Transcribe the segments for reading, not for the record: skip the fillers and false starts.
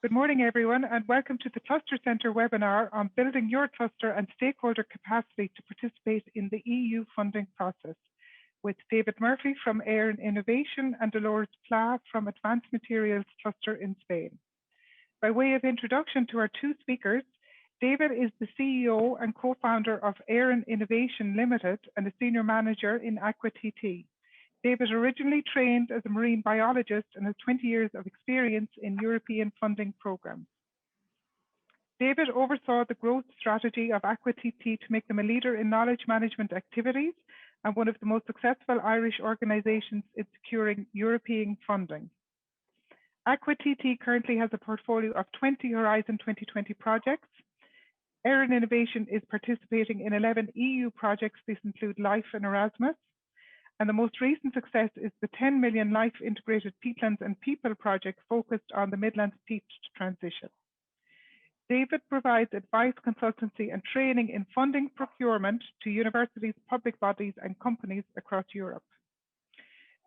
Good morning, everyone, and welcome to the Cluster Centre webinar on building your cluster and stakeholder capacity to participate in the EU funding process with David Murphy from Errin Innovation and Dolores Pla from Advanced Materials Cluster in Spain. By way of introduction to our two speakers, David is the CEO and co-founder of Errin Innovation Limited and a senior manager in Aqua TT. David originally trained as a marine biologist and has 20 years of experience in European funding programs. David oversaw the growth strategy of Aqua TT to make them a leader in knowledge management activities and one of the most successful Irish organisations in securing European funding. Aqua TT currently has a portfolio of 20 Horizon 2020 projects. Errin Innovation is participating in 11 EU projects. These include LIFE and Erasmus. And the most recent success is the 10 million LIFE integrated peatlands and people project focused on the Midlands peat transition. David provides advice, consultancy and training in funding procurement to universities, public bodies and companies across Europe.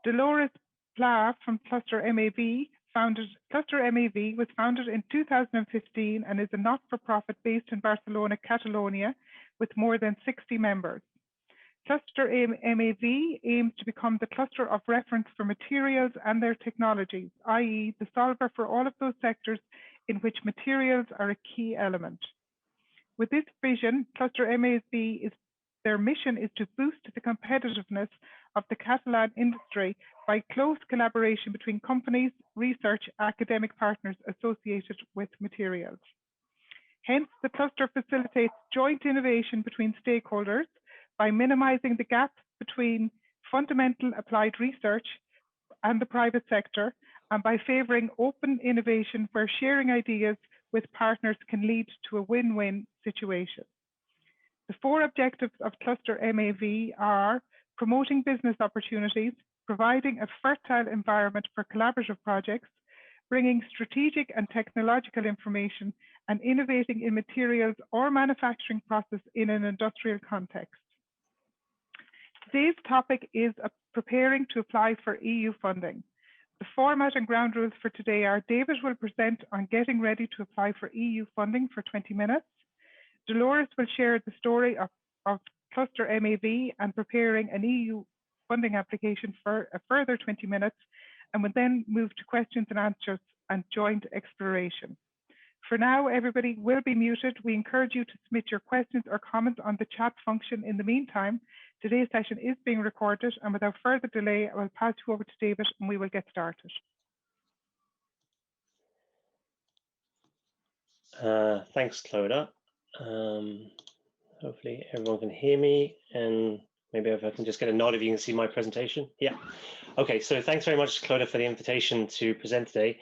Dolores Pla from Cluster MAV was founded in 2015 and is a not-for-profit based in Barcelona, Catalonia, with more than 60 members. Cluster MAV aims to become the cluster of reference for materials and their technologies, i.e. the solver for all of those sectors in which materials are a key element. With this vision, Cluster MAV their mission is to boost the competitiveness of the Catalan industry by close collaboration between companies, research, academic partners associated with materials. Hence, the cluster facilitates joint innovation between stakeholders by minimizing the gap between fundamental applied research and the private sector, and by favoring open innovation where sharing ideas with partners can lead to a win-win situation. The four objectives of Cluster MAV are promoting business opportunities, providing a fertile environment for collaborative projects, bringing strategic and technological information, and innovating in materials or manufacturing process in an industrial context. Today's topic is preparing to apply for EU funding. The format and ground rules for today are: David will present on getting ready to apply for EU funding for 20 minutes. Dolores will share the story of Cluster MAV and preparing an EU funding application for a further 20 minutes, and will then move to questions and answers and joint exploration. For now, everybody will be muted. We encourage you to submit your questions or comments on the chat function. In the meantime, today's session is being recorded, and without further delay, I will pass you over to David and we will get started. Thanks, Clodagh. Hopefully everyone can hear me, and maybe if I can just get a nod if you can see my presentation. Yeah. Okay, so thanks very much, Clodagh, for the invitation to present today.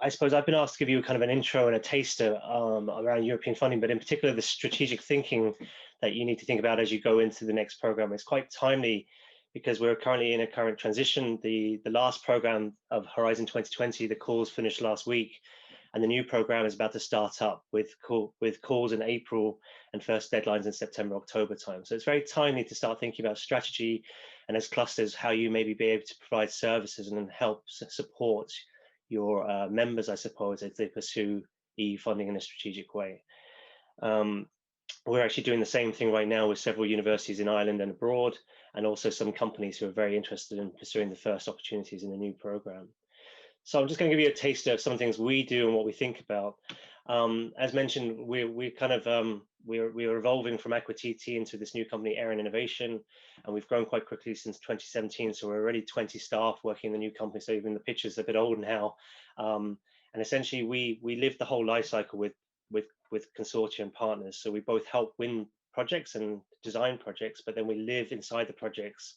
I suppose I've been asked to give you kind of an intro and a taster around European funding, but in particular the strategic thinking that you need to think about as you go into the next program. It's quite timely because we're currently in a current transition. The last program of Horizon 2020, the calls finished last week, and the new program is about to start up with calls in April and first deadlines in September, October time. So it's very timely to start thinking about strategy and as clusters, how you maybe be able to provide services and then help support your members, I suppose, as they pursue EU funding in a strategic way. We're actually doing the same thing right now with several universities in Ireland and abroad, and also some companies who are very interested in pursuing the first opportunities in the new program. So I'm just going to give you a taster of some things we do and what we think about. As mentioned, we're evolving from Aqua TT into this new company, Errin Innovation, and we've grown quite quickly since 2017. So we're already 20 staff working in the new company. So even the picture's a bit old now. And essentially, we live the whole life cycle with consortium partners. So we both help win projects and design projects, but then we live inside the projects,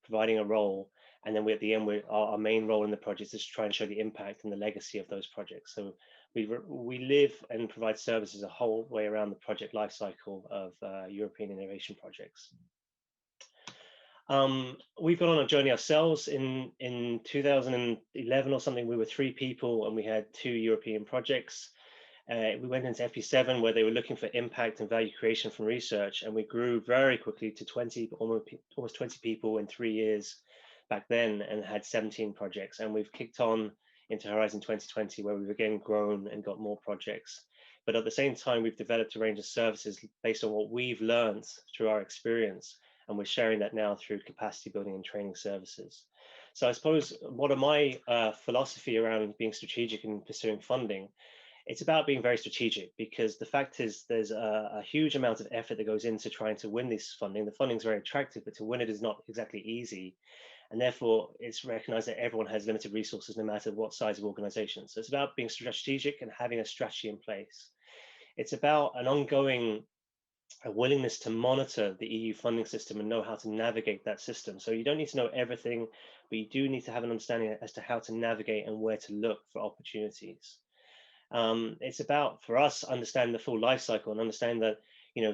providing a role. And then at the end, our main role in the project is to try and show the impact and the legacy of those projects. So we live and provide services a whole way around the project lifecycle of European innovation projects. We've gone on a journey ourselves. In 2011 or something, we were 3 people and we had 2 European projects. We went into FP7 where they were looking for impact and value creation from research, and we grew very quickly to almost 20 people in 3 years back then, and had 17 projects. And we've kicked on into Horizon 2020, where we've again grown and got more projects. But at the same time, we've developed a range of services based on what we've learned through our experience, and we're sharing that now through capacity building and training services. So I suppose what are my philosophy around being strategic and pursuing funding? It's about being very strategic, because the fact is there's a huge amount of effort that goes into trying to win this funding. The funding is very attractive, but to win it is not exactly easy. And therefore, it's recognized that everyone has limited resources no matter what size of organization. So it's about being strategic and having a strategy in place. It's about an ongoing willingness to monitor the EU funding system and know how to navigate that system. So you don't need to know everything, but you do need to have an understanding as to how to navigate and where to look for opportunities. It's about, for us, understanding the full life cycle and understanding that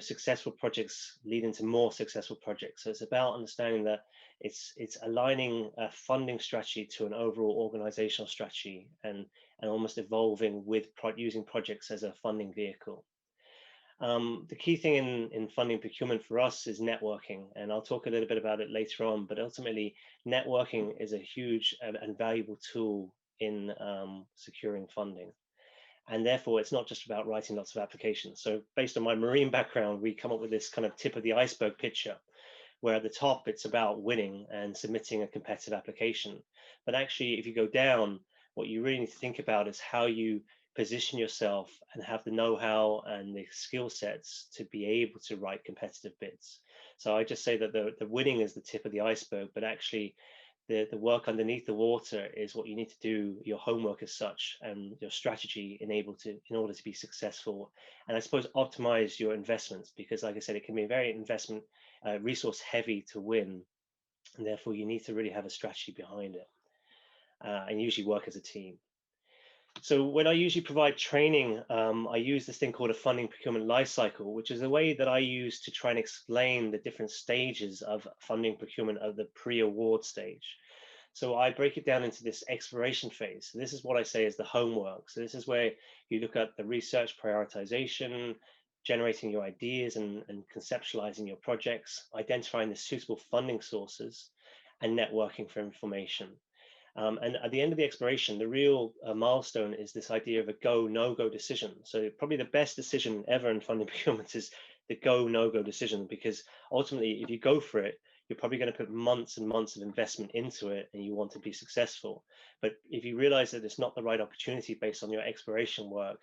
successful projects lead into more successful projects. So it's about understanding that it's aligning a funding strategy to an overall organizational strategy, and almost evolving with using projects as a funding vehicle. The key thing in funding procurement for us is networking, and I'll talk a little bit about it later on. But ultimately, networking is a huge and valuable tool in securing funding. And therefore, it's not just about writing lots of applications. So based on my marine background, we come up with this kind of tip of the iceberg picture, where at the top, it's about winning and submitting a competitive application. But actually, if you go down, what you really need to think about is how you position yourself and have the know-how and the skill sets to be able to write competitive bids. So I just say that the winning is the tip of the iceberg, but actually the work underneath the water is what you need to do, your homework as such, and your strategy in order to be successful. And I suppose optimize your investments, because like I said, it can be very investment resource heavy to win, and therefore you need to really have a strategy behind it, and usually work as a team. So when I usually provide training, I use this thing called a funding procurement life cycle, which is a way that I use to try and explain the different stages of funding procurement of the pre-award stage. So I break it down into this exploration phase. So this is what I say is the homework. So this is where you look at the research prioritization, generating your ideas and conceptualizing your projects, identifying the suitable funding sources, and networking for information. And at the end of the exploration, the real milestone is this idea of a go, no-go decision. So probably the best decision ever in funding procurement is the go, no-go decision, because ultimately, if you go for it, you're probably going to put months and months of investment into it, and you want to be successful. But if you realize that it's not the right opportunity based on your exploration work,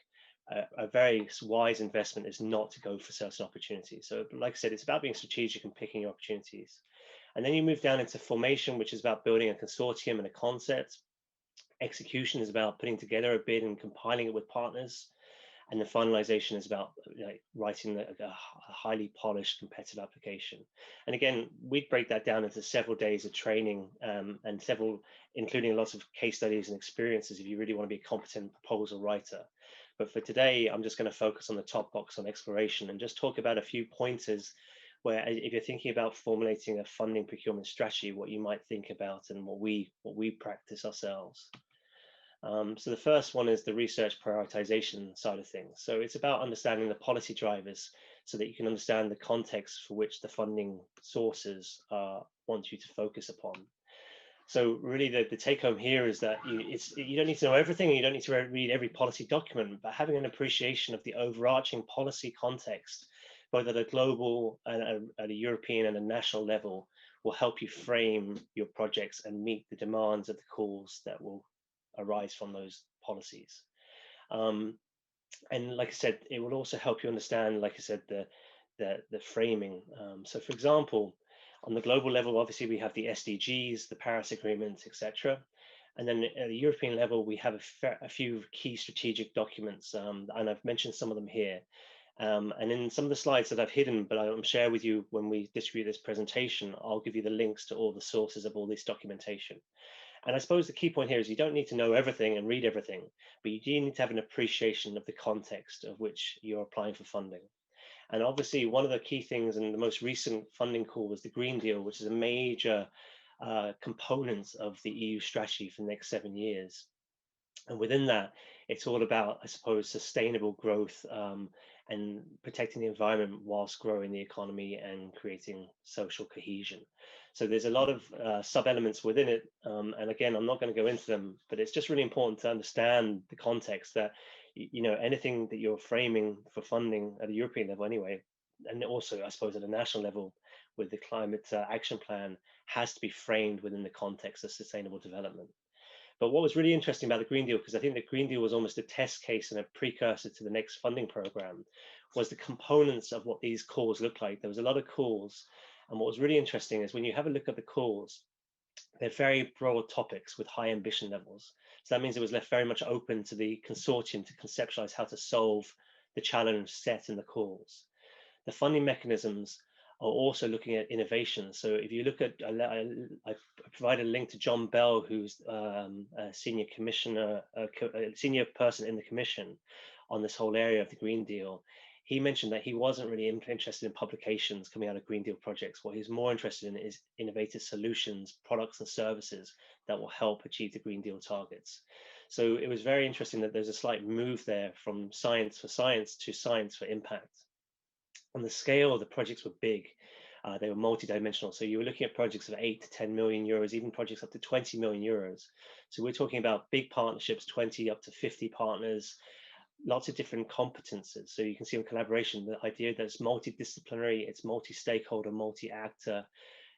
a very wise investment is not to go for certain opportunities. So like I said, it's about being strategic and picking your opportunities. And then you move down into formation, which is about building a consortium and a concept. Execution is about putting together a bid and compiling it with partners. And the finalization is about writing a highly polished competitive application. And again, we'd break that down into several days of training, and including lots of case studies and experiences if you really want to be a competent proposal writer. But for today, I'm just going to focus on the top box on exploration and just talk about a few pointers where, if you're thinking about formulating a funding procurement strategy, what you might think about and what we practice ourselves. So the first one is the research prioritization side of things. So it's about understanding the policy drivers so that you can understand the context for which the funding sources want you to focus upon. So really the take home here is that you don't need to know everything, and you don't need to read every policy document, but having an appreciation of the overarching policy context, both at a global and at a European and a national level, will help you frame your projects and meet the demands of the calls that will arise from those policies. And like I said, it will also help you understand, like I said, the framing. So for example, on the global level, obviously we have the SDGs, the Paris Agreement, etc. And then at the European level, we have a few key strategic documents, and I've mentioned some of them here. And in some of the slides that I've hidden, but I'll share with you when we distribute this presentation, I'll give you the links to all the sources of all this documentation. And I suppose the key point here is you don't need to know everything and read everything, but you do need to have an appreciation of the context of which you're applying for funding. And obviously, one of the key things in the most recent funding call was the Green Deal, which is a major component of the EU strategy for the next 7 years. And within that, it's all about, I suppose, sustainable growth and protecting the environment whilst growing the economy and creating social cohesion. So there's a lot of sub-elements within it. And again, I'm not going to go into them, but it's just really important to understand the context that, anything that you're framing for funding at a European level anyway, and also I suppose at a national level with the climate action plan, has to be framed within the context of sustainable development. But what was really interesting about the Green Deal, because I think the Green Deal was almost a test case and a precursor to the next funding program, was the components of what these calls look like. There was a lot of calls. And what was really interesting is when you have a look at the calls, they're very broad topics with high ambition levels. So that means it was left very much open to the consortium to conceptualize how to solve the challenge set in the calls. The funding mechanisms are also looking at innovation. So if you look at, I provided a link to John Bell, who's a senior commissioner, a senior person in the commission on this whole area of the Green Deal. He mentioned that he wasn't really interested in publications coming out of Green Deal projects. What he's more interested in is innovative solutions, products and services that will help achieve the Green Deal targets. So it was very interesting that there's a slight move there from science for science to science for impact. On the scale, the projects were big. They were multidimensional. So you were looking at projects of 8 to 10 million euros, even projects up to 20 million euros. So we're talking about big partnerships, 20 up to 50 partners, lots of different competences. So you can see in collaboration, the idea that it's multidisciplinary, it's multi-stakeholder, multi-actor,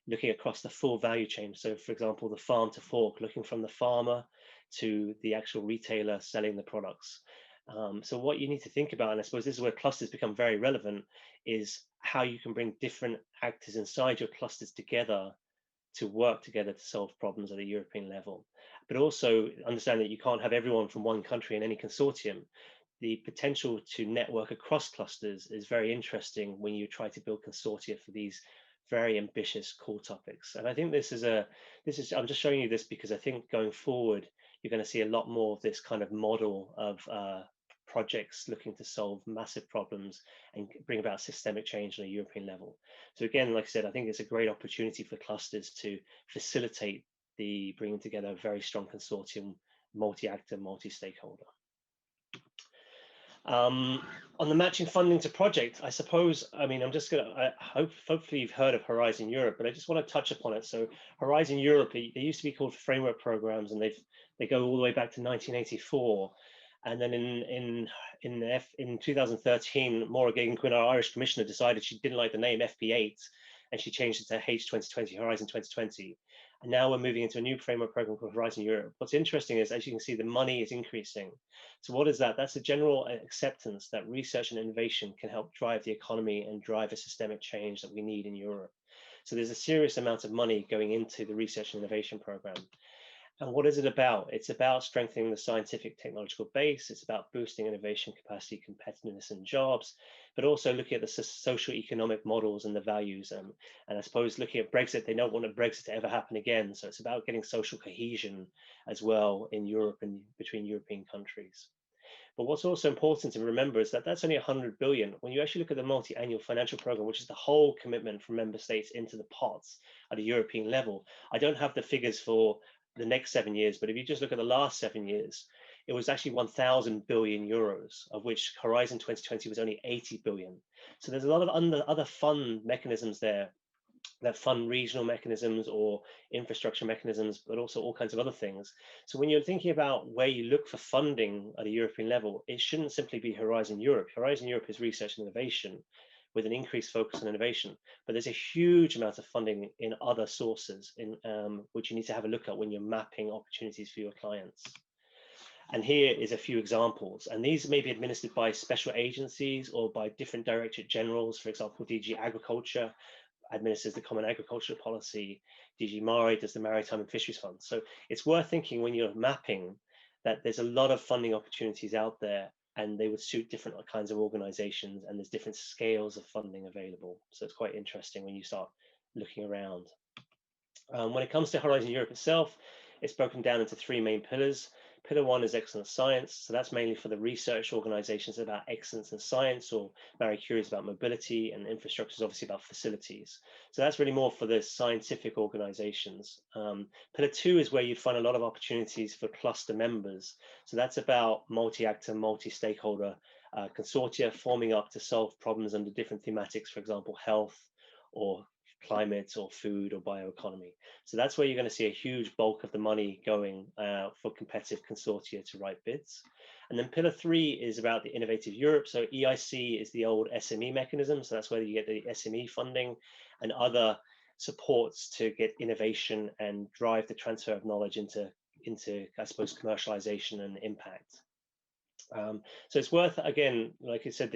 looking across the full value chain. So for example, the farm to fork, looking from the farmer to the actual retailer selling the products. So what you need to think about, and I suppose this is where clusters become very relevant, is how you can bring different actors inside your clusters together to work together to solve problems at a European level. But also understand that you can't have everyone from one country in any consortium. The potential to network across clusters is very interesting when you try to build consortia for these very ambitious core topics. And I think I'm just showing you this because I think going forward, you're going to see a lot more of this kind of model of projects looking to solve massive problems and bring about systemic change on a European level. So again, like I said, I think it's a great opportunity for clusters to facilitate the bringing together a very strong consortium, multi-actor, multi-stakeholder. On the matching funding to project, I suppose, I'm just going to, hopefully you've heard of Horizon Europe, but I just want to touch upon it. So Horizon Europe, they used to be called framework programs, and they go all the way back to 1984. And then in 2013, Maura Geoghegan-Quinn, our Irish commissioner, decided she didn't like the name FP8, and she changed it to H2020, Horizon 2020. And now we're moving into a new framework program called Horizon Europe. What's interesting is, as you can see, the money is increasing. So what is that? That's a general acceptance that research and innovation can help drive the economy and drive a systemic change that we need in Europe. So there's a serious amount of money going into the research and innovation program. And what is it about? It's about strengthening the scientific technological base. It's about boosting innovation capacity, competitiveness, and jobs, but also looking at the social economic models and the values. And I suppose looking at Brexit, they don't want a Brexit to ever happen again. So it's about getting social cohesion as well in Europe and between European countries. But what's also important to remember is that that's only 100 billion. When you actually look at the multi-annual financial program, which is the whole commitment from member states into the pots at a European level, I don't have the figures for the next 7 years, but if you just look at the last 7 years, it was actually 1,000 billion euros, of which Horizon 2020 was only 80 billion. So there's a lot of other fund mechanisms there that fund regional mechanisms or infrastructure mechanisms, but also all kinds of other things. So when you're thinking about where you look for funding at a European level, it shouldn't simply be Horizon Europe. Horizon Europe is research and innovation with an increased focus on innovation, but there's a huge amount of funding in other sources which you need to have a look at when you're mapping opportunities for your clients. And here is a few examples, and these may be administered by special agencies or by different directorate generals. For example, DG Agriculture administers the Common Agricultural Policy, DG Mare does the Maritime and Fisheries Fund. So it's worth thinking when you're mapping that there's a lot of funding opportunities out there, and they would suit different kinds of organizations, and there's different scales of funding available. So it's quite interesting when you start looking around. When it comes to Horizon Europe itself, it's broken down into 3 main pillars. Pillar 1 is excellent science. So that's mainly for the research organizations about excellence in science, or Marie Curie is about mobility, and infrastructure is obviously about facilities. So that's really more for the scientific organizations. Pillar 2 is where you'd find a lot of opportunities for cluster members. So that's about multi-actor, multi-stakeholder consortia forming up to solve problems under different thematics, for example, health or climate or food or bioeconomy. So that's where you're going to see a huge bulk of the money going for competitive consortia to write bids. And then pillar 3 is about the Innovative Europe. So EIC is the old SME mechanism. So that's where you get the SME funding and other supports to get innovation and drive the transfer of knowledge into I suppose, commercialization and impact. So it's worth, again, like I said,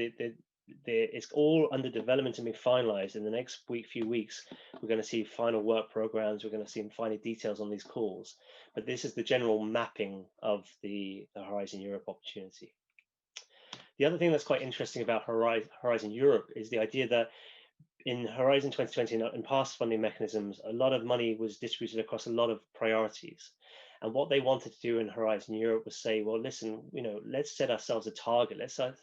it's all under development and being finalized. In the next few weeks, we're going to see final work programs. We're going to see final details on these calls. But this is the general mapping of the Horizon Europe opportunity. The other thing that's quite interesting about Horizon Europe is the idea that in Horizon 2020 and past funding mechanisms, a lot of money was distributed across a lot of priorities. And what they wanted to do in Horizon Europe was say, well, listen, let's set ourselves a target. Let's set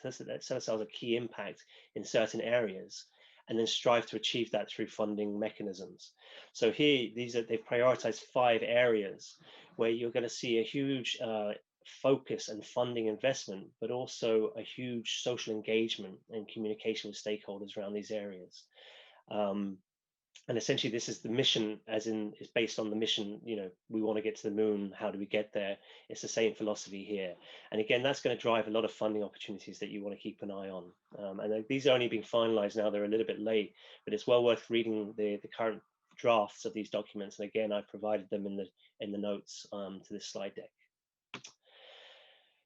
ourselves a key impact in certain areas, and then strive to achieve that through funding mechanisms. So here, they've prioritized 5 areas where you're going to see a huge focus and funding investment, but also a huge social engagement and communication with stakeholders around these areas. And essentially, this is the mission, as in, it's based on the mission. We want to get to the moon. How do we get there? It's the same philosophy here. And again, that's going to drive a lot of funding opportunities that you want to keep an eye on. And these are only being finalized now. They're a little bit late, but it's well worth reading the current drafts of these documents. And again, I've provided them in the notes to this slide deck.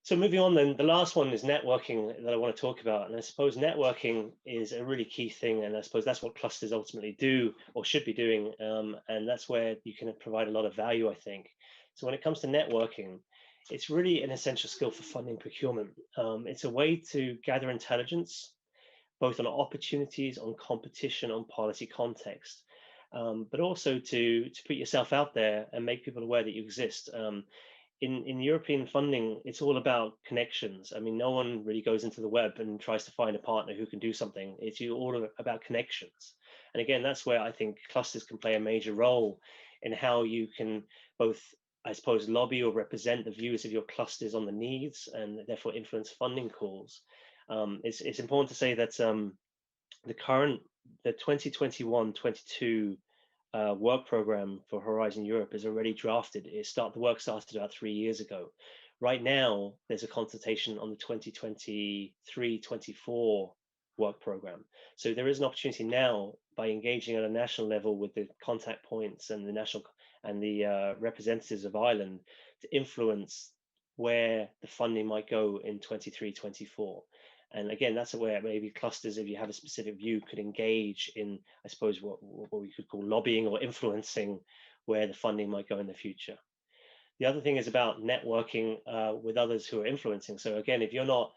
So moving on then, the last one is networking that I want to talk about. And I suppose networking is a really key thing. And I suppose that's what clusters ultimately do or should be doing. And that's where you can provide a lot of value, I think. So when it comes to networking, it's really an essential skill for funding procurement. It's a way to gather intelligence, both on opportunities, on competition, on policy context, but also to put yourself out there and make people aware that you exist. In European funding, it's all about connections. I mean, no one really goes into the web and tries to find a partner who can do something. It's all about connections. And again, that's where I think clusters can play a major role in how you can both, I suppose, lobby or represent the views of your clusters on the needs and therefore influence funding calls. It's important to say that the 2021-22 work program for Horizon Europe is already drafted. The work started about 3 years ago. Right now, there's a consultation on the 2023-24 work program. So there is an opportunity now, by engaging at a national level with the contact points and the representatives of Ireland, to influence where the funding might go in 23-24. And again, that's where maybe clusters, if you have a specific view, could engage in, I suppose, what we could call lobbying or influencing where the funding might go in the future. The other thing is about networking with others who are influencing. So again, if you're not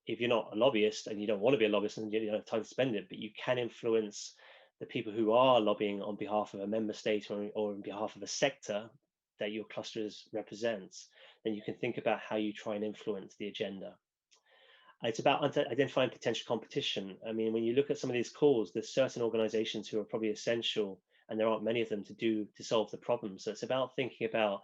a lobbyist and you don't want to be a lobbyist and you don't have time to spend it, but you can influence the people who are lobbying on behalf of a member state or on behalf of a sector that your clusters represents, then you can think about how you try and influence the agenda. It's about identifying potential competition. I mean, when you look at some of these calls, there's certain organizations who are probably essential, and there aren't many of them to solve the problem. So it's about thinking about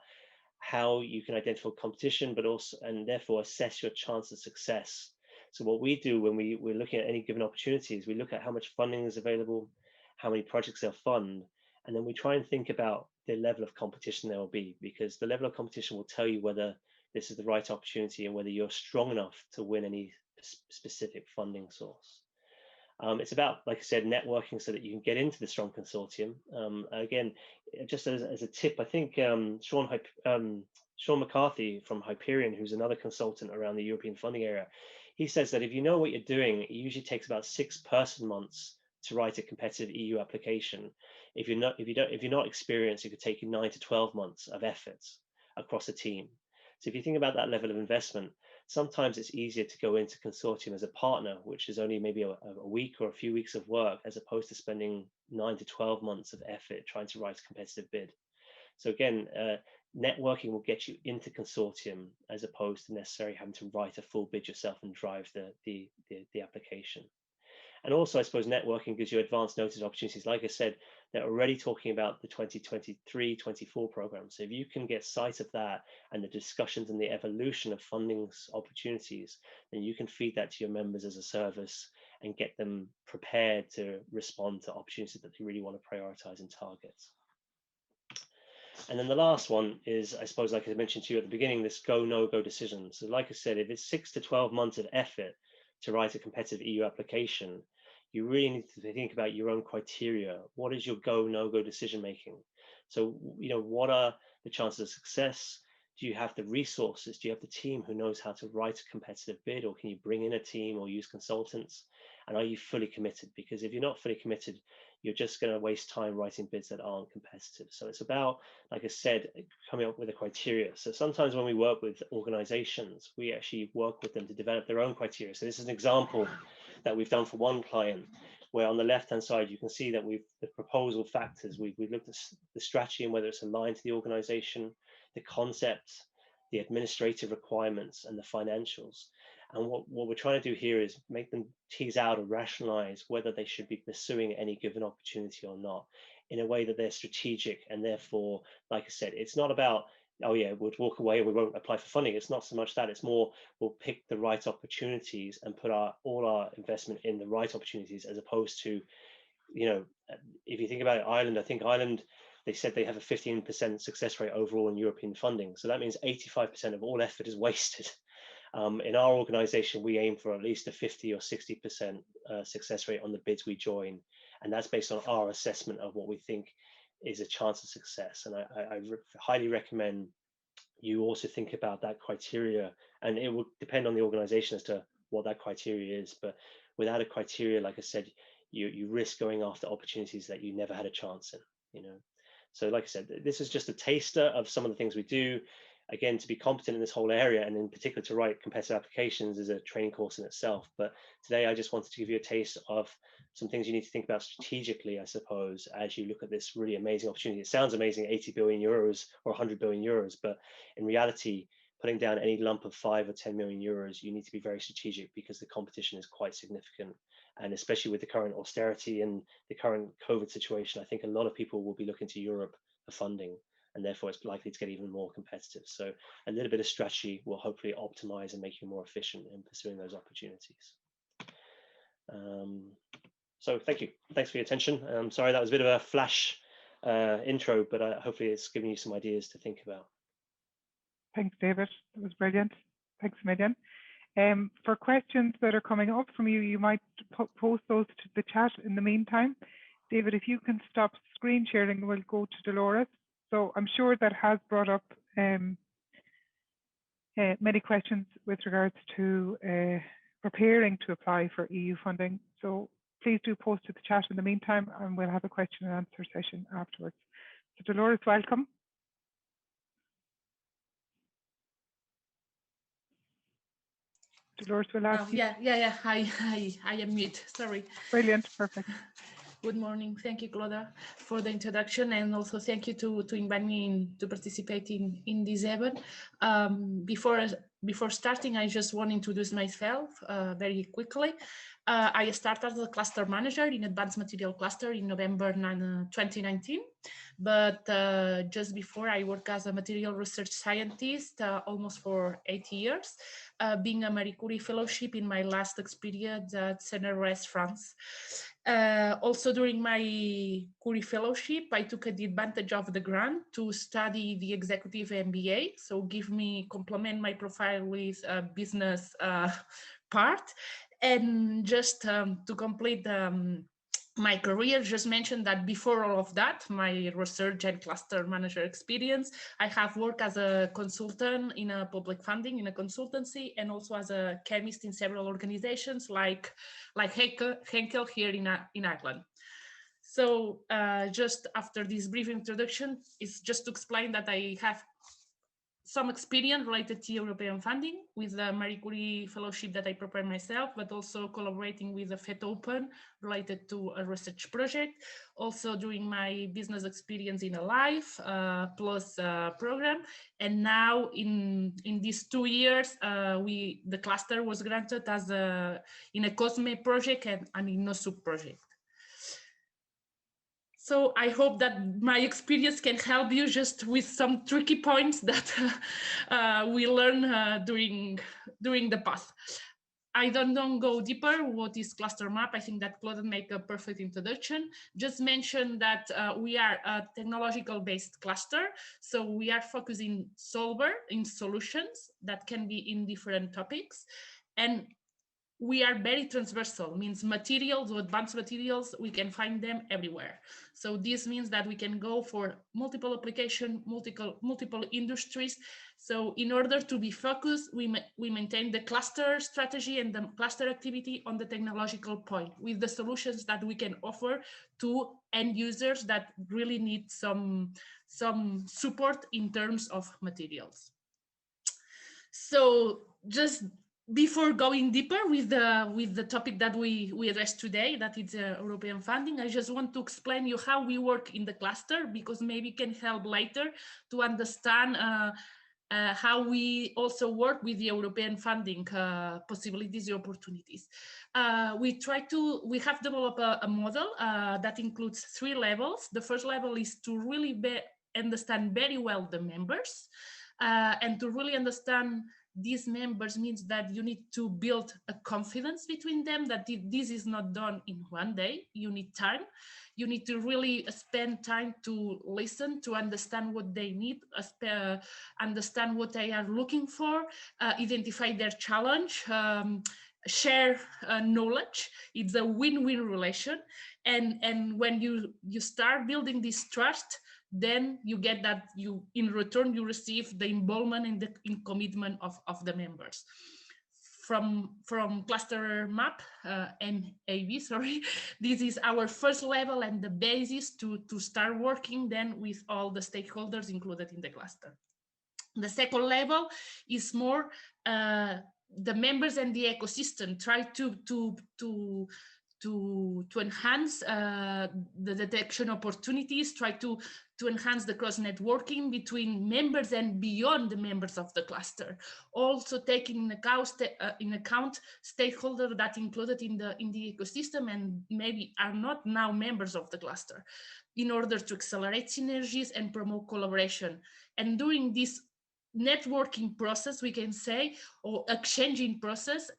how you can identify competition, but also, and therefore assess your chance of success. So what we do when we're looking at any given opportunities, we look at how much funding is available, how many projects they'll fund, and then we try and think about the level of competition there will be, because the level of competition will tell you whether this is the right opportunity and whether you're strong enough to win any specific funding source. It's about, like I said, networking so that you can get into the strong consortium. Again, just as a tip, I think Sean McCarthy from Hyperion, who's another consultant around the European funding area, he says that if you know what you're doing, it usually takes about 6 person months to write a competitive EU application. If you're not experienced, it could take you 9 to 12 months of efforts across a team. So if you think about that level of investment, sometimes it's easier to go into consortium as a partner, which is only maybe a week or a few weeks of work, as opposed to spending 9 to 12 months of effort trying to write a competitive bid. So again, networking will get you into consortium as opposed to necessarily having to write a full bid yourself and drive the application. And also, I suppose networking gives you advanced notice opportunities. Like I said, they're already talking about the 2023-24 program. So if you can get sight of that and the discussions and the evolution of funding opportunities, then you can feed that to your members as a service and get them prepared to respond to opportunities that they really want to prioritize and target. And then the last one is, I suppose, like I mentioned to you at the beginning, this go, no-go decision. So like I said, if it's 6 to 12 months of effort to write a competitive EU application, you really need to think about your own criteria. What is your go, no-go decision making? So, what are the chances of success? Do you have the resources? Do you have the team who knows how to write a competitive bid, or can you bring in a team or use consultants? And are you fully committed? Because if you're not fully committed, you're just going to waste time writing bids that aren't competitive. So it's about, like I said, coming up with a criteria. So sometimes when we work with organizations, we actually work with them to develop their own criteria. So this is an example that we've done for one client, where on the left-hand side, you can see that the proposal factors, we've looked at the strategy and whether it's aligned to the organization, the concepts, the administrative requirements, and the financials. And what we're trying to do here is make them tease out or rationalize whether they should be pursuing any given opportunity or not, in a way that they're strategic. And therefore, like I said, it's not about, oh yeah, we'll walk away, we won't apply for funding. It's not so much that, it's more, we'll pick the right opportunities and put all our investment in the right opportunities, as opposed to, if you think about Ireland, I think Ireland, they said they have a 15% success rate overall in European funding. So that means 85% of all effort is wasted. In our organization, we aim for at least a 50 or 60% success rate on the bids we join. And that's based on our assessment of what we think is a chance of success. And I highly recommend you also think about that criteria. And it will depend on the organization as to what that criteria is. But without a criteria, like I said, you risk going after opportunities that you never had a chance in, So like I said, this is just a taster of some of the things we do. Again, to be competent in this whole area, and in particular to write competitive applications, is a training course in itself. But today I just wanted to give you a taste of some things you need to think about strategically, I suppose, as you look at this really amazing opportunity. It sounds amazing, 80 billion euros or 100 billion euros, but in reality, putting down any lump of 5 or 10 million euros, you need to be very strategic, because the competition is quite significant. And especially with the current austerity and the current COVID situation, I think a lot of people will be looking to Europe for funding, and therefore it's likely to get even more competitive. So a little bit of strategy will hopefully optimize and make you more efficient in pursuing those opportunities. So thank you. Thanks for your attention. I'm sorry that was a bit of a flash intro, but hopefully it's given you some ideas to think about. Thanks, David. That was brilliant. Thanks a million. For questions that are coming up from you, you might post those to the chat in the meantime. David, if you can stop screen sharing, we'll go to Dolores. So I'm sure that has brought up many questions with regards to preparing to apply for EU funding. So please do post to the chat in the meantime, and we'll have a question and answer session afterwards. So Dolores, welcome. Dolores will ask you. Yeah. Hi, I am mute. Sorry. Brilliant, perfect. Good morning. Thank you, Claudia, for the introduction, and also thank you to invite me to participate in this event. Before starting, I just want to introduce myself very quickly. I started as a cluster manager in Advanced Material Cluster in November 2019. But just before, I worked as a material research scientist almost for 8 years, being a Marie Curie fellowship in my last experience at CNRS France. Also during my Curie fellowship, I took the advantage of the grant to study the executive MBA, so complement my profile with a business part. And just to complete my career, just mentioned that before all of that, my research and cluster manager experience, I have worked as a consultant in a public funding in a consultancy, and also as a chemist in several organizations like Henkel here in Ireland. So just after this brief introduction, it's just to explain that I have some experience related to European funding with the Marie Curie fellowship that I prepared myself, but also collaborating with the FET Open related to a research project. Also doing my business experience in a life plus program. And now in these 2 years, the cluster was granted as in a COSME project and an INNOSUB project. So I hope that my experience can help you just with some tricky points that we learn during the path. I don't go deeper. What is Cluster MAV? I think that Claude make a perfect introduction. Just mention that we are a technological-based cluster. So we are focusing in solutions that can be in different topics. And we are very transversal, means materials or advanced materials, we can find them everywhere. So this means that we can go for multiple application, multiple industries. So in order to be focused, we maintain the cluster strategy and the cluster activity on the technological point with the solutions that we can offer to end users that really need some support in terms of materials. So just before going deeper with the topic that we addressed today, that is European funding, I just want to explain you how we work in the cluster, because maybe it can help later to understand how we also work with the European funding possibilities and opportunities. We have developed a model that includes 3 levels. The first level is to really understand very well the members, and to really understand these members means that you need to build a confidence between them, that this is not done in one day. You need time. You need to really spend time to listen, to understand what they need, understand what they are looking for, identify their challenge, share knowledge. It's a win-win relation. And when you start building this trust, then you get that in return, you receive the involvement and the commitment of the members. From Cluster MAV, MAV, sorry, this is our first level and the basis to start working then with all the stakeholders included in the cluster. The second level is more the members and the ecosystem try to enhance the detection opportunities, try to enhance the cross-networking between members and beyond the members of the cluster. Also taking in account stakeholders that included in the ecosystem and maybe are not now members of the cluster, in order to accelerate synergies and promote collaboration. And during this networking process, we can say, or exchanging process,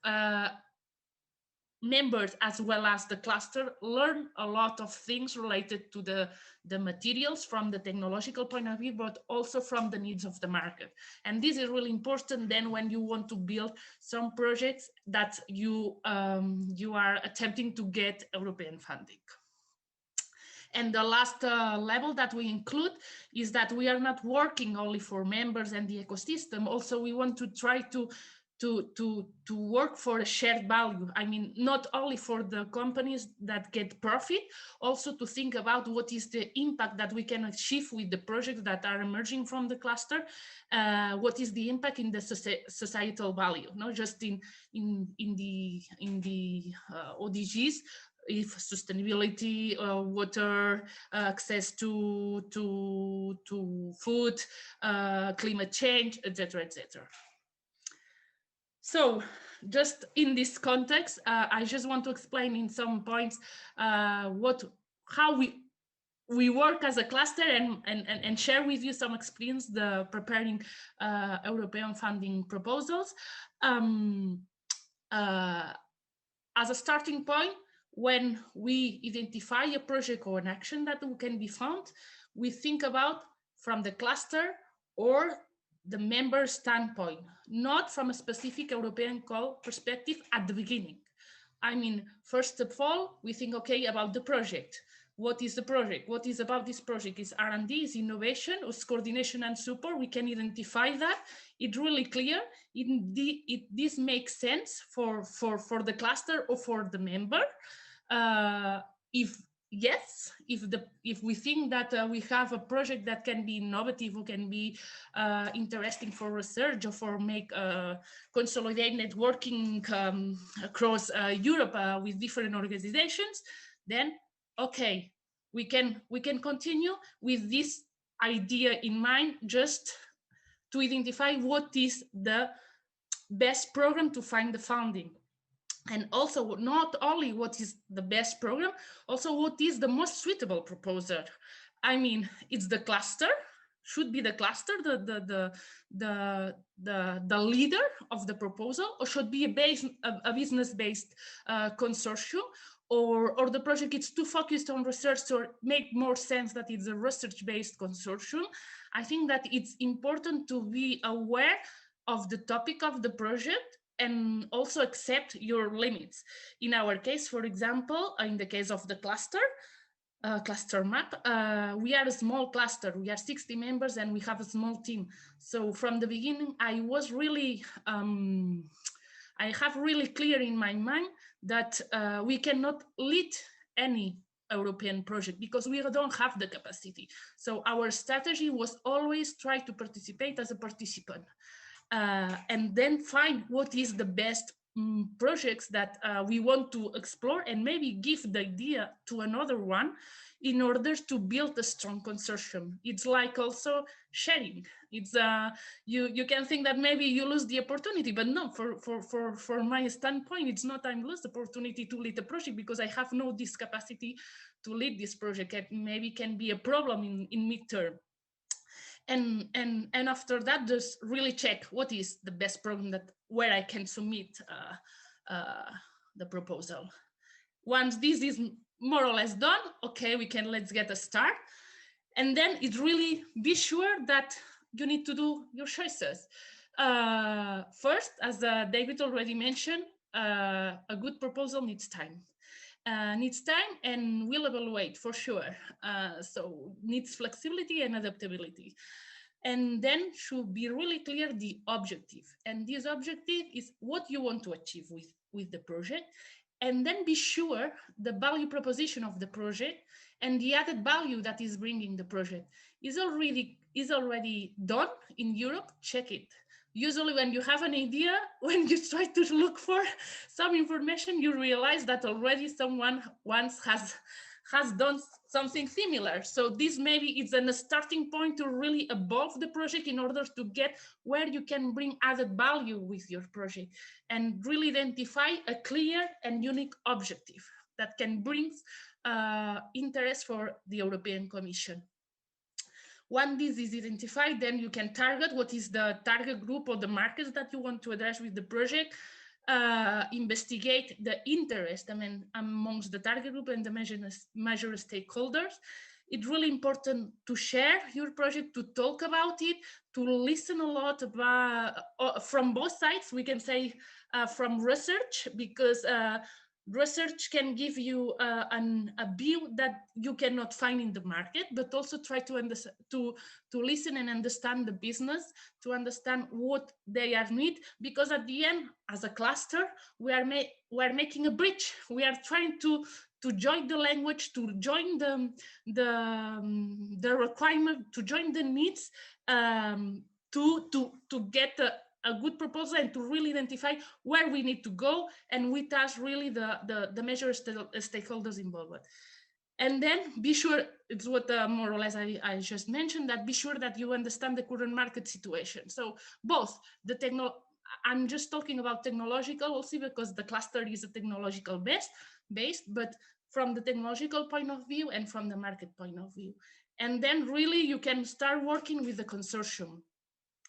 members as well as the cluster learn a lot of things related to the materials from the technological point of view, but also from the needs of the market. And this is really important then when you want to build some projects that you are attempting to get European funding. And the last level that we include is that we are not working only for members and the ecosystem. Also, we want to try to work for a shared value. I mean, not only for the companies that get profit, also to think about what is the impact that we can achieve with the projects that are emerging from the cluster. What is the impact in the societal value, not just in the ODGs, if sustainability, water, access to food, climate change, etc., etc. So just in this context, I just want to explain in some points how we work as a cluster and share with you some experience preparing European funding proposals. As a starting point, when we identify a project or an action that can be found, we think about from the cluster or the member standpoint, not from a specific European call perspective at the beginning. I mean, first of all, we think, okay, about the project. What is the project? What is about this project? Is R&D, is innovation, or is coordination and support? We can identify that. It's really clear. This makes sense for the cluster or for the member. If yes, if we think that we have a project that can be innovative or can be interesting for research or for make consolidate networking across Europe with different organizations, then okay, we can continue with this idea in mind, just to identify what is the best program to find the funding. And also not only what is the best program, also what is the most suitable proposer. I mean, it's the cluster, should be the cluster, the leader of the proposal, or should be a business-based consortium, or the project is too focused on research or make more sense that it's a research-based consortium. I think that it's important to be aware of the topic of the project and also accept your limits. In our case, for example, in the case of the cluster, Cluster MAV, we are a small cluster. We are 60 members and we have a small team. So from the beginning, I was really, I have really clear in my mind that we cannot lead any European project because we don't have the capacity. So our strategy was always try to participate as a participant. And then find what is the best projects that we want to explore and maybe give the idea to another one in order to build a strong consortium. It's like also sharing. It's you can think that maybe you lose the opportunity, but no, for my standpoint, it's not I lose the opportunity to lead the project because I have no this capacity to lead this project. It maybe can be a problem in midterm. And after that, just really check what is the best program that where I can submit the proposal. Once this is more or less done, okay, let's get a start. And then it really be sure that you need to do your choices. First, as David already mentioned, a good proposal needs time. And we'll evaluate for sure. So needs flexibility and adaptability. And then should be really clear the objective. And this objective is what you want to achieve with the project. And then be sure the value proposition of the project and the added value that is bringing the project is already done in Europe. Check it. Usually when you have an idea, when you try to look for some information, you realize that already someone once has done something similar. So this maybe is a starting point to really evolve the project in order to get where you can bring added value with your project and really identify a clear and unique objective that can bring interest for the European Commission. Once this is identified, then you can target what is the target group or the markets that you want to address with the project, investigate the interest amongst the target group and the major stakeholders. It's really important to share your project, to talk about it, to listen a lot about, from both sides, we can say from research, because research can give you a view that you cannot find in the market, but also try to listen and understand the business, to understand what they are need, because at the end, as a cluster, we are making a bridge. We are trying to join the language, to join the requirement, to join the needs, to get a good proposal and to really identify where we need to go, and with us really the major stakeholders involved. And then be sure, it's what more or less I just mentioned, that be sure that you understand the current market situation. So both the I'm just talking about technological also, because the cluster is a technological based, but from the technological point of view and from the market point of view. And then really you can start working with the consortium.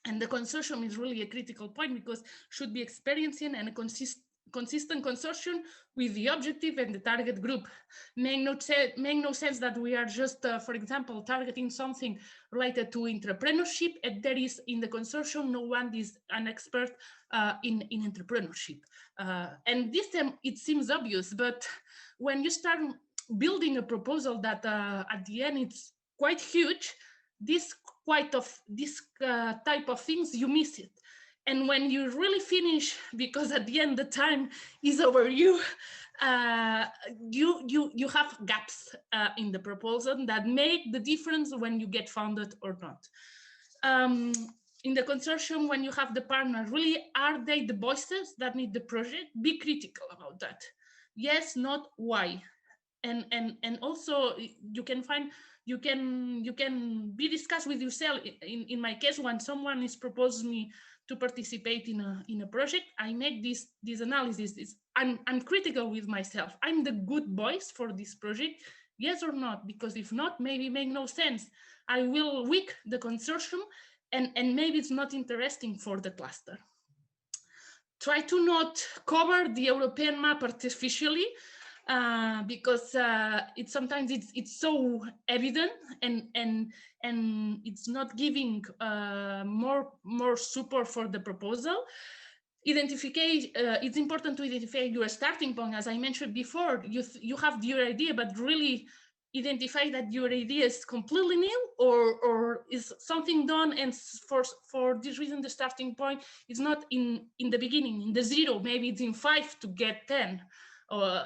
And the consortium is really a critical point, because should be experiencing and a consistent consortium with the objective and the target group. Make no sense that we are just, for example, targeting something related to entrepreneurship, and there is in the consortium no one is an expert in entrepreneurship. And this time it seems obvious, but when you start building a proposal that at the end it's quite huge, this type of things, you miss it. And when you really finish, because at the end the time is over you, you have gaps in the proposal that make the difference when you get funded or not. In the consortium, when you have the partner, really, are they the voices that need the project? Be critical about that. Yes, not why. And also you can find, you can be discussed with yourself. In my case, when someone is proposing me to participate in a project, I make this analysis. I'm critical with myself. I'm the good voice for this project, yes or not? Because if not, maybe make no sense. I will weak the consortium, and maybe it's not interesting for the cluster. Try to not cover the European map artificially, because sometimes it's so evident, and it's not giving more support for the proposal. It's important to identify your starting point. As I mentioned before, you have your idea, but really identify that your idea is completely new, or is something done, and for this reason the starting point is not in the beginning, in the 0, maybe it's in 5 to get 10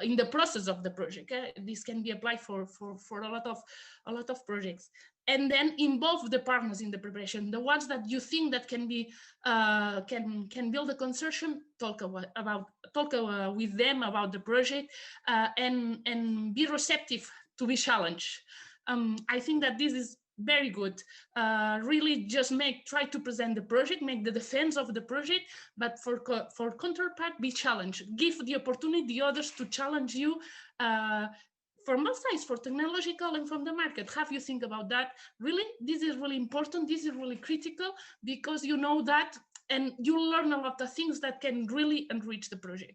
in the process of the project. This can be applied for a lot of projects. And then involve the partners in the preparation, the ones that you think that can be can build a consortium. Talk with them about the project, and be receptive to be challenged. I think that this is very good. Really just try to present the project, make the defense of the project, but for counterpart, be challenged. Give the opportunity the others to challenge you, from both sides, for technological and from the market. Have you think about that? Really, this is really important. This is really critical, because you know that, and you learn a lot of things that can really enrich the project.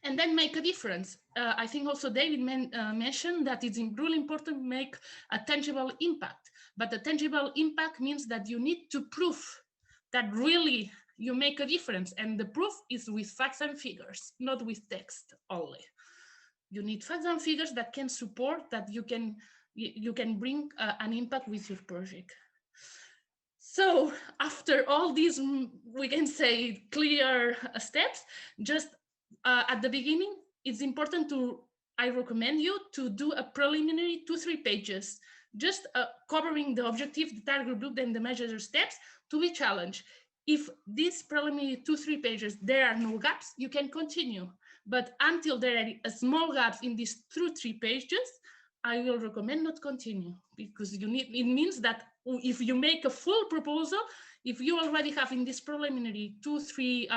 And then make a difference. I think also David mentioned that it's really important to make a tangible impact. But the tangible impact means that you need to prove that really you make a difference. And the proof is with facts and figures, not with text only. You need facts and figures that can support that you can bring an impact with your project. So after all these, we can say, clear steps, just at the beginning, it's important I recommend you to do a preliminary 2-3 pages, just covering the objective, the target group, and the measure steps to be challenged. If these preliminary 2-3 pages, there are no gaps, you can continue. But until there are a small gaps in these 2-3 pages, I will recommend not continue, because it means that if you make a full proposal, if you already have in this preliminary 2-3,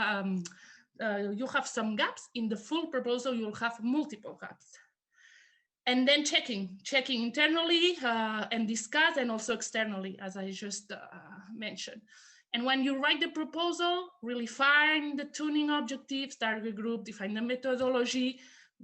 you have some gaps, in the full proposal, you'll have multiple gaps. And then checking internally and discuss, and also externally, as I just mentioned. And when you write the proposal, really find the tuning objectives, target group, define the methodology,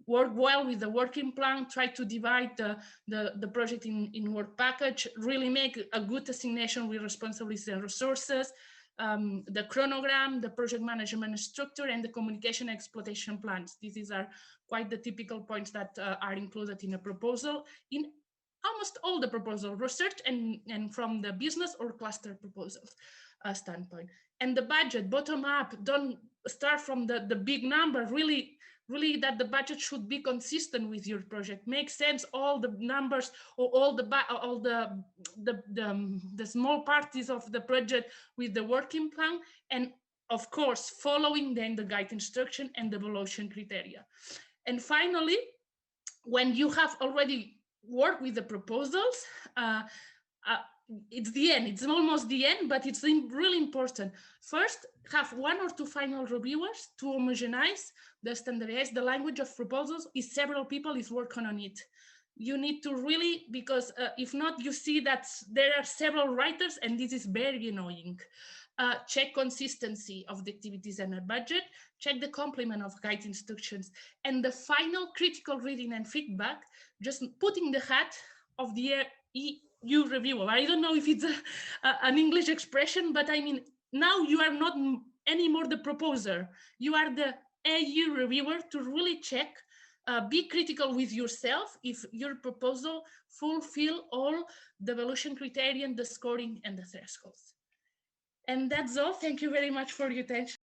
work well with the working plan, try to divide the project in work package, really make a good assignation with responsibilities and resources, the chronogram, the project management structure, and the communication exploitation plans. These are quite the typical points that are included in a proposal, in almost all the proposal, research and from the business or cluster proposals standpoint. And the budget, bottom up, don't start from the big number, really that the budget should be consistent with your project. Make sense, all the numbers, or all the small parties of the project with the working plan, and of course following then the guide instruction and the evaluation criteria. And finally, when you have already worked with the proposals, it's the end, it's almost the end, but it's really important. First, have 1 or 2 final reviewers to homogenize, standardize the language of proposals. If several people is working on it, you need to really, because if not, you see that there are several writers, and this is very annoying. Check consistency of the activities and the budget, check the complement of guide instructions, and the final critical reading and feedback, just putting the hat of the EU reviewer. I don't know if it's an English expression, but I mean, now you are not anymore the proposer, you are the EU reviewer to really check, be critical with yourself if your proposal fulfill all the evaluation criteria, the scoring, and the thresholds. And that's all. Thank you very much for your attention.